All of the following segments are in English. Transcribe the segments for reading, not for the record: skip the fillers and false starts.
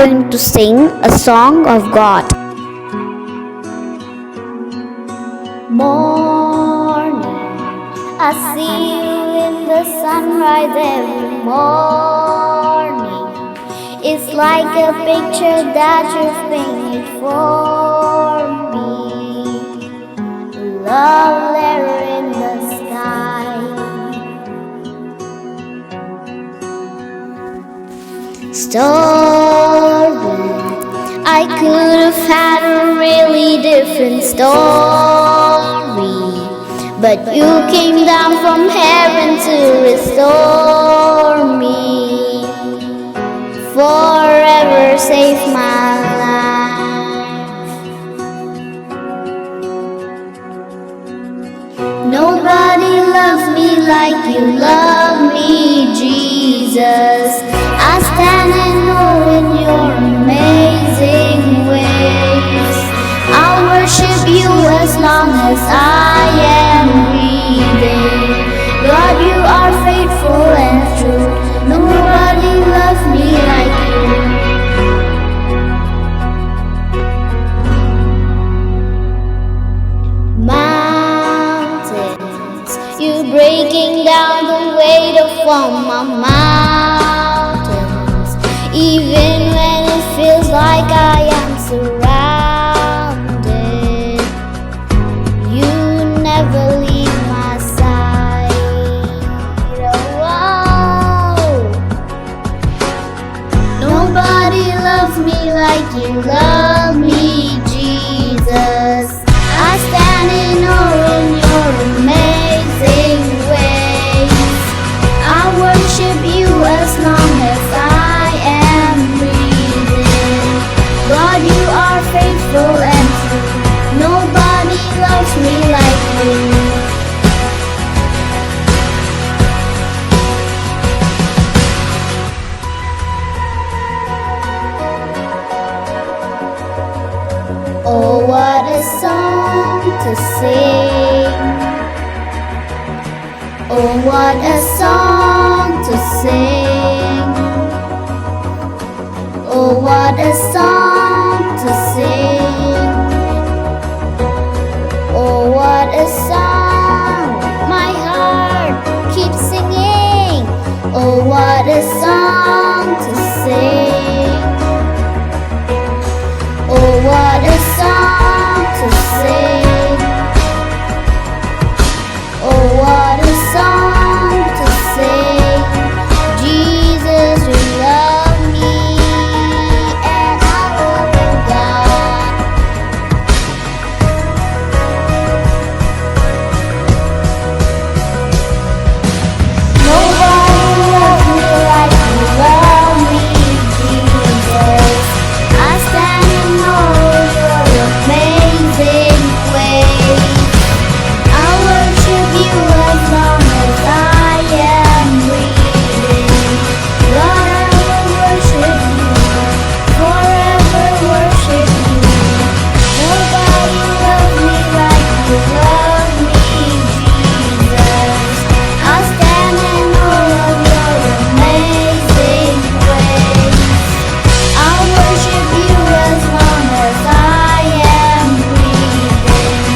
going to sing a song of God. Morning, I see you in the sunrise every morning. It's like a picture that you've painted for me. Love letter in the sky. Story, I could have had a really different story, but you came down from heaven to restore me. Forever save my life. Nobody loves me like you love me, Jesus. I stand in awe in your amazing ways. I'll worship you as long as I am breathing. God, you are faithful and true. Nobody loves me like you. Mountains, you breaking down the weight of all my mountains. Even when it feels like I am surrounded, you never leave my side. Oh, nobody loves me like you love me, Jesus. I stand in awe in your amazing ways. I worship you as long as I am breathing. God, you are faithful and true. Nobody loves me like you. Oh, what a song to sing. Oh, what a song to sing. Oh, what a song to sing. Oh, what a song. My heart keeps singing. Oh, what a song to sing. Oh, what a song to sing. Oh, what a song to sing. Jesus, you love me, and I love you, God. Nobody loves me like you love me, Jesus. I stand in awe of your amazing ways. I worship you as long as I am breathing. Lord, I will worship you, forever worship you. Nobody loves me like you love me, Jesus. I stand in awe of your amazing ways. I'll worship you as long as I am breathing.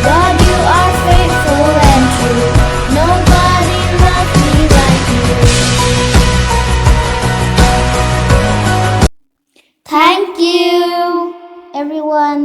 God, you are faithful and true. Nobody loves me like you. Thank you, everyone.